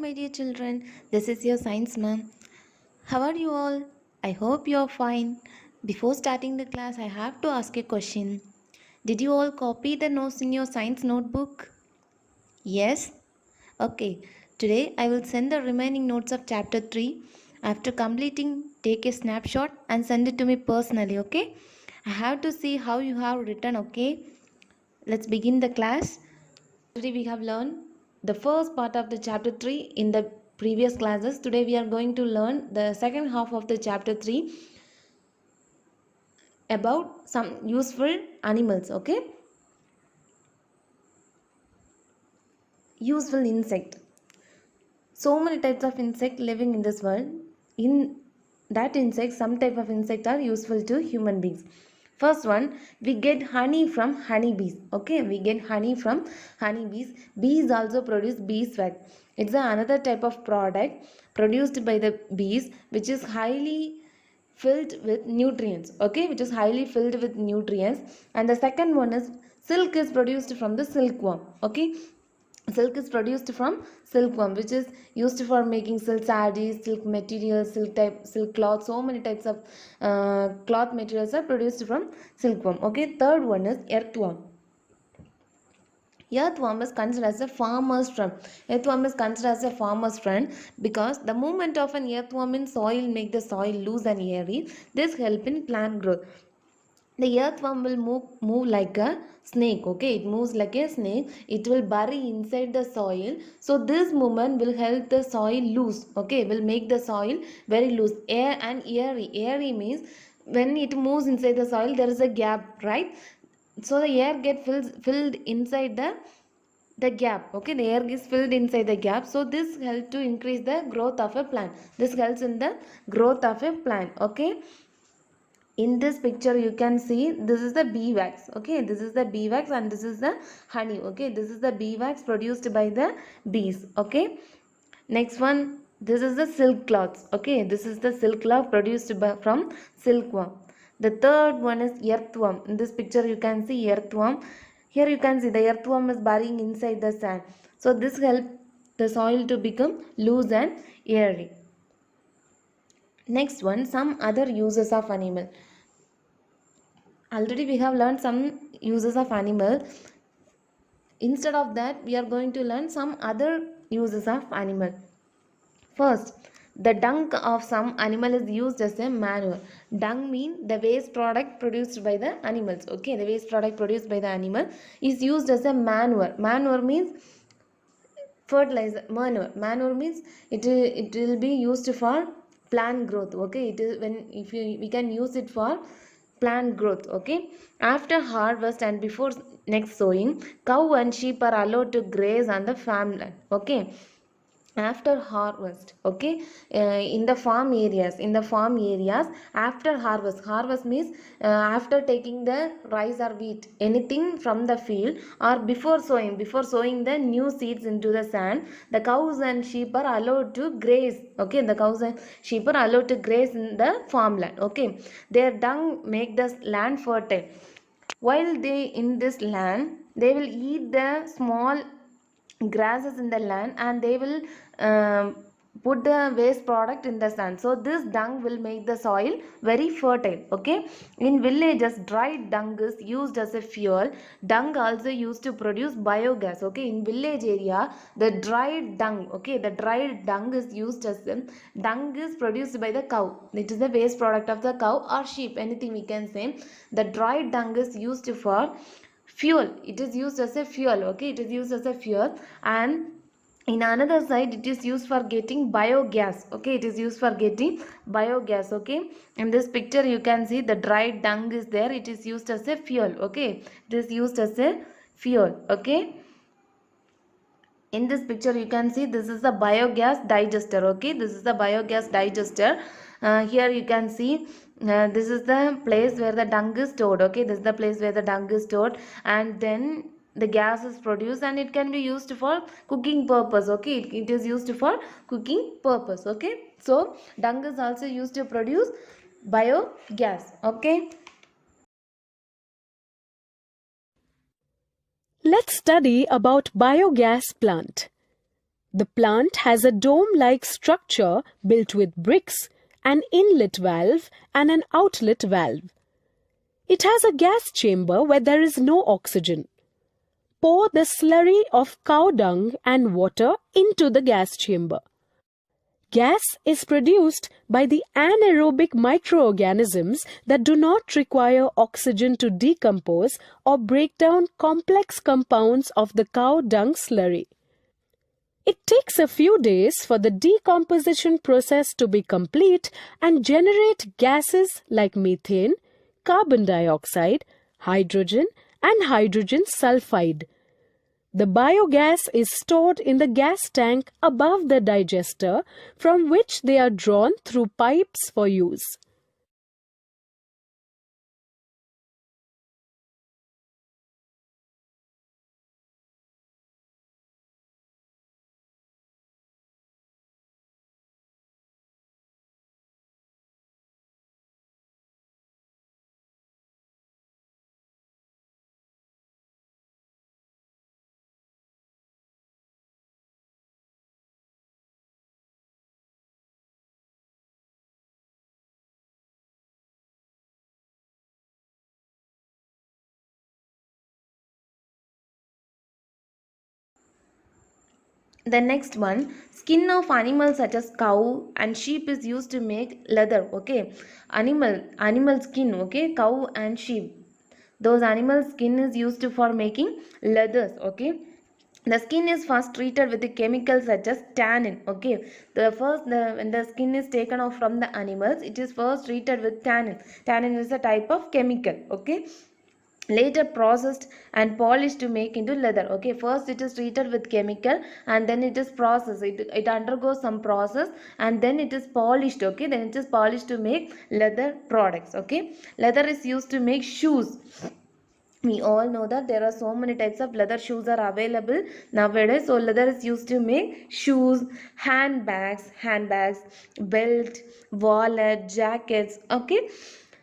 my dear children. This is your science ma'am. How are you all? I hope you are fine. Before starting the class, I have to ask a question. Did you all copy the notes in your science notebook? Yes? Okay. Today I will send the remaining notes of chapter 3. After completing, take a snapshot and send it to me personally, okay? I have to see how you have written, okay? Let's begin the class. Already we have learned the first part of the chapter 3 in the previous classes. Today we are going to learn the second half of the chapter 3 about some useful animals, okay? Useful insect. So many types of insect living in this world. In that insect, some type of insect are useful to human beings. First one, we get honey from honeybees. Okay, we get honey from honeybees. Bees also produce beeswax. It's another type of product produced by the bees, which is highly filled with nutrients. Okay, which is highly filled with nutrients. And the second one is silk is produced from the silkworm. Okay, silk is produced from silkworm, which is used for making silk sarees, silk materials, silk cloth. So many types of cloth materials are produced from silkworm. Okay, third one is earthworm. Earthworm is considered as a farmer's friend. Earthworm is considered as a farmer's friend because the movement of an earthworm in soil make the soil loose and airy. This help in plant growth. The earthworm will move like a snake. Okay, it moves like a snake. It will bury inside the soil. So this movement will help the soil loose. Okay, will make the soil very loose. Air and airy. Airy means when it moves inside the soil, there is a gap, right? So the air get filled inside the gap. Okay, the air is filled inside the gap. So this helps to increase the growth of a plant. This helps in the growth of a plant. Okay, in this picture you can see this is the bee wax. Okay, this is the bee wax and this is the honey. Okay, this is the bee wax produced by the bees. Okay, next one, this is the silk cloths. Okay, this is the silk cloth produced from silkworm. The third one is earthworm. In this picture you can see earthworm. Here you can see the earthworm is burying inside the sand. So this helps the soil to become loose and airy. Next one, some other uses of animal. Already we have learned some uses of animal. Instead of that, we are going to learn some other uses of animal. First, the dung of some animal is used as a manure. Dung means the waste product produced by the animals. Okay, the waste product produced by the animal is used as a manure. Manure means fertilizer. Manure means it will be used for plant growth. Okay, it is when we can use it for plant growth. Okay, after harvest and before next sowing, cow and sheep are allowed to graze on the farmland. Okay, after harvest. Okay, in the farm areas after harvest means after taking the rice or wheat, anything from the field, or before sowing the new seeds into the sand, the cows and sheep are allowed to graze. Okay, the cows and sheep are allowed to graze in the farmland. Okay, their dung make the land fertile. While they in this land, they will eat the small grasses in the land and they will put the waste product in the sand. So this dung will make the soil very fertile. Okay, in villages dried dung is used as a fuel. Dung also used to produce biogas. Okay, in village area the dried dung, okay, the dried dung is used as dung is produced by the cow. It is the waste product of the cow or sheep, anything we can say. The dried dung is used for fuel. It is used as a fuel. Okay, it is used as a fuel. And in another side it is used for getting biogas. Okay, it is used for getting biogas. Okay, in this picture you can see the dried dung is there. It is used as a fuel. Okay, it is used as a fuel. Okay, in this picture you can see this is the biogas digester. Okay, this is the biogas digester. Here you can see this is the place where the dung is stored. Okay, this is the place where the dung is stored, and then the gas is produced and it can be used for cooking purpose. Okay, it is used for cooking purpose. Okay, so dung is also used to produce biogas. Okay, let's study about biogas plant. The plant has a dome-like structure built with bricks, an inlet valve and an outlet valve. It has a gas chamber where there is no oxygen. Pour the slurry of cow dung and water into the gas chamber. Gas is produced by the anaerobic microorganisms that do not require oxygen to decompose or break down complex compounds of the cow dung slurry. It takes a few days for the decomposition process to be complete and generate gases like methane, carbon dioxide, hydrogen, and hydrogen sulfide. The biogas is stored in the gas tank above the digester, from which they are drawn through pipes for use. The next one, skin of animals such as cow and sheep is used to make leather. Okay, animal skin. Okay, cow and sheep. Those animal skin is used for making leathers. Okay, the skin is first treated with the chemicals such as tannin. Okay, when the skin is taken off from the animals, it is first treated with tannin. Tannin is a type of chemical. Okay, later processed and polished to make into leather. Okay, first it is treated with chemical and then it is processed. It undergoes some process and then it is polished. Okay, then it is polished to make leather products. Okay, leather is used to make shoes. We all know that there are so many types of leather shoes are available nowadays. So leather is used to make shoes, handbags, belt, wallet, jackets. Okay,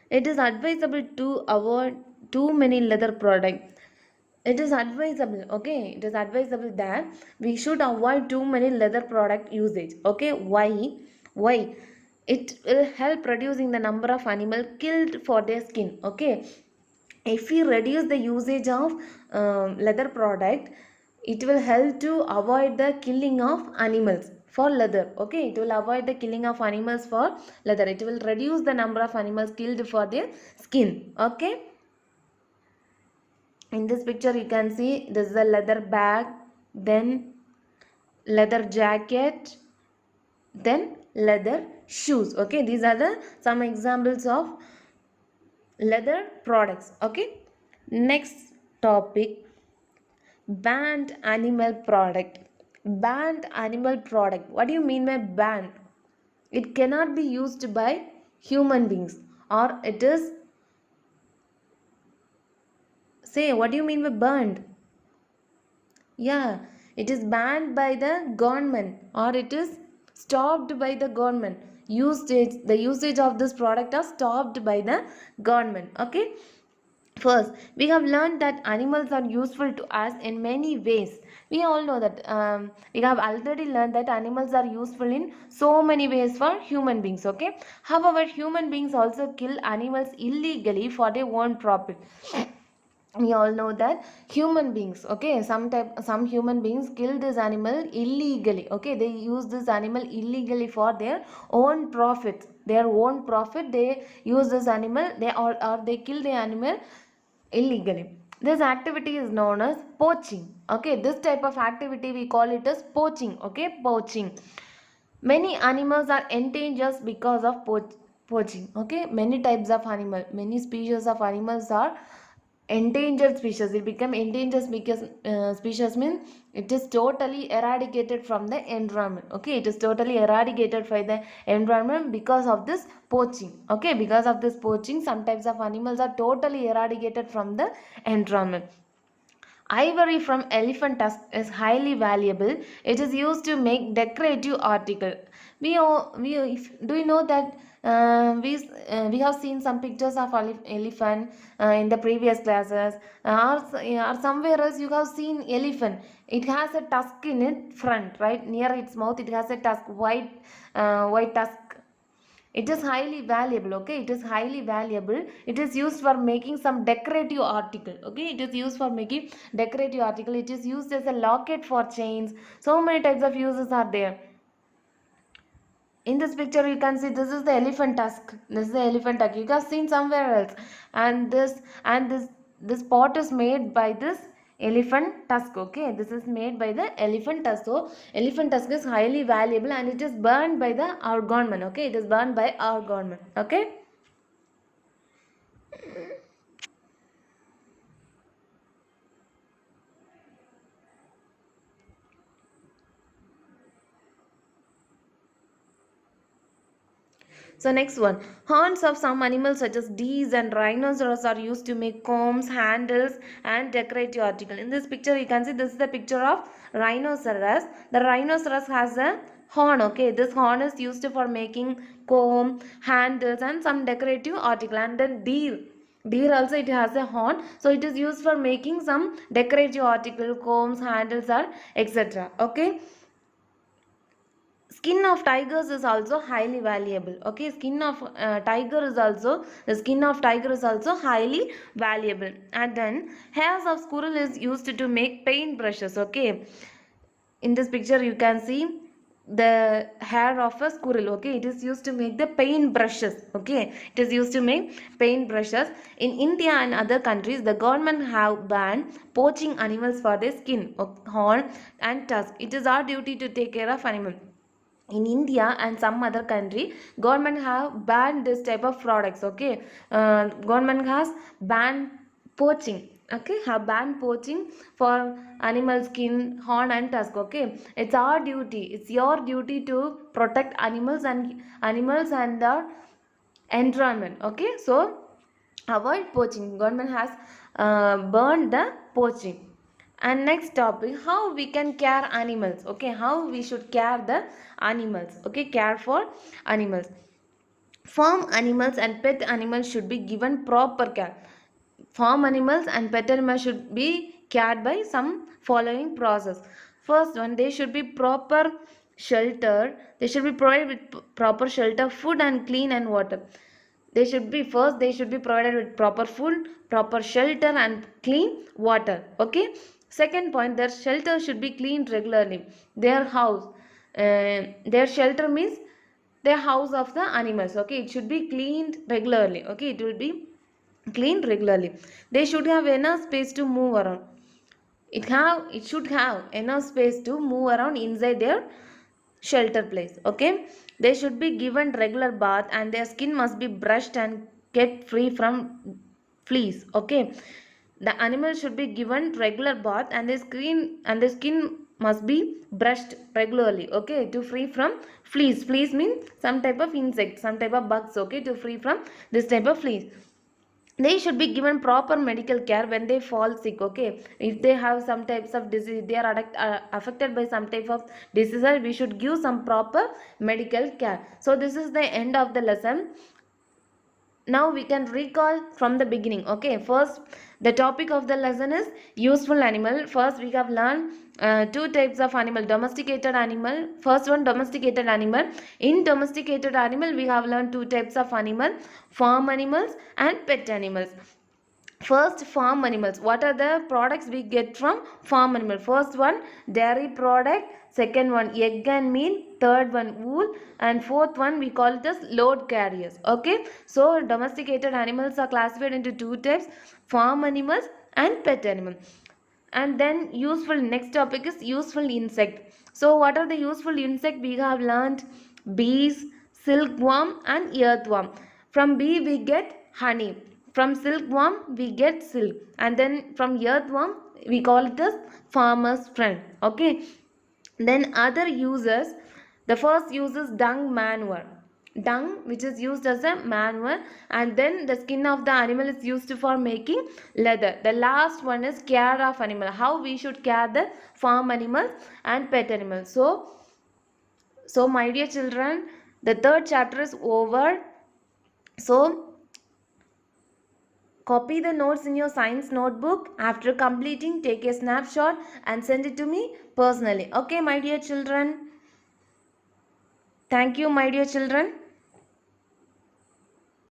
it is advisable to avoid too many leather products. It is advisable. Okay, it is advisable that we should avoid too many leather product usage. Okay, why it will help reducing the number of animals killed for their skin. Okay, if we reduce the usage of leather product, it will help to avoid the killing of animals for leather. Okay, it will avoid the killing of animals for leather. It will reduce the number of animals killed for their skin. Okay, in this picture you can see this is a leather bag, then leather jacket, then leather shoes. Okay, these are the some examples of leather products. Okay, next topic, banned animal product. Banned animal product, what do you mean by banned? It cannot be used by human beings, or it is, say, what do you mean by banned? Yeah, it is banned by the government, or it is stopped by the government. The usage of this product are stopped by the government. Okay, first, we have learned that animals are useful to us in many ways. We all know that we have already learned that animals are useful in so many ways for human beings. Okay, however, human beings also kill animals illegally for their own profit. We all know that human beings, okay, some human beings kill this animal illegally. Okay, they use this animal illegally for their own profit. They use this animal, or they kill the animal illegally. This activity is known as poaching. Okay, this type of activity we call it as poaching. Okay, poaching. Many animals are endangered because of poaching. Okay, many types of animal, many species of animals are endangered species. It become endangered because species means it is totally eradicated from the environment. Okay, it is totally eradicated from the environment because of this poaching. Okay, because of this poaching, some types of animals are totally eradicated from the environment. Ivory from elephant tusk is highly valuable. It is used to make decorative article. Do you know that We have seen some pictures of elephant in the previous classes, or somewhere else you have seen elephant. It has a tusk in its front, right near its mouth. It has a tusk, white tusk. It is highly valuable. Okay, it is highly valuable. It is used for making some decorative article. Okay, it is used for making decorative article. It is used as a locket for chains. So many types of uses are there. In this picture you can see this is the elephant tusk. This is the elephant tusk. You have seen somewhere else. And this pot is made by this elephant tusk. Okay, this is made by the elephant tusk. So elephant tusk is highly valuable, and it is burned by our government. Okay, it is burned by our government. Okay. So next one, horns of some animals such as deers and rhinoceros are used to make combs, handles and decorative article. In this picture you can see this is the picture of rhinoceros. The rhinoceros has a horn. Okay, this horn is used for making comb, handles and some decorative article. And then deer also, it has a horn, so it is used for making some decorative article, combs, handles or etc. Okay. Skin of tigers is also highly valuable. Okay, the skin of tiger is also highly valuable. And then hairs of squirrel is used to make paint brushes. Okay, in this picture you can see the hair of a squirrel. Okay, it is used to make the paint brushes. Okay, it is used to make paint brushes. In India and other countries, the government have banned poaching animals for their skin, horn and tusk. It is our duty to take care of animals. In India and some other country, government have banned this type of products. Okay, government has banned poaching. Okay, have banned poaching for animal skin, horn and tusk. Okay, it's our duty, it's your duty to protect animals and the environment. Okay, so avoid poaching. Government has burned the poaching. And next topic, how we can care animals. Okay, how we should care the animals. Okay, care for animals. Farm animals and pet animals should be given proper care. Farm animals and pet animals should be cared by some following process. First one, they should be proper shelter. They should be provided with proper shelter, food and clean and water. They should be provided with proper food, proper shelter and clean water. Okay. Second point, their shelter should be cleaned regularly. Their house, their shelter means their house of the animals. Okay, it should be cleaned regularly. Okay, it will be cleaned regularly. They should have enough space to move around. It should have enough space to move around inside their shelter place. Okay, they should be given regular bath, and their skin must be brushed and kept free from fleas. Okay, the animal should be given regular bath, and the skin must be brushed regularly. Okay, to free from fleas. Fleas mean some type of insect, some type of bugs. Okay, to free from this type of fleas. They should be given proper medical care when they fall sick. Okay, if they have some types of disease, they are affected by some type of disease, we should give some proper medical care. So this is the end of the lesson. Now we can recall from the beginning. Okay, first the topic of the lesson is useful animal. First we have learned two types of animal. Domesticated animal, first one, domesticated animal. In domesticated animal we have learned two types of animal: farm animals and pet animals. First, farm animals. What are the products we get from farm animal? First one, dairy product. Second one, egg and meat. Third one, wool. And fourth one, we call it as load carriers. Okay, so domesticated animals are classified into two types: farm animals and pet animals. And then useful, next topic is useful insect. So what are the useful insect? We have learned bees, silkworm and earthworm. From bee we get honey, from silkworm we get silk, and then from earthworm we call it as farmer's friend. Okay, then other uses, the first use is dung manure. Dung, which is used as a manure, and then the skin of the animal is used for making leather. The last one is care of animal, how we should care the farm animals and pet animals. So my dear children, the third chapter is over. So copy the notes in your science notebook. After completing, take a snapshot and send it to me personally. Okay, my dear children. Thank you, my dear children.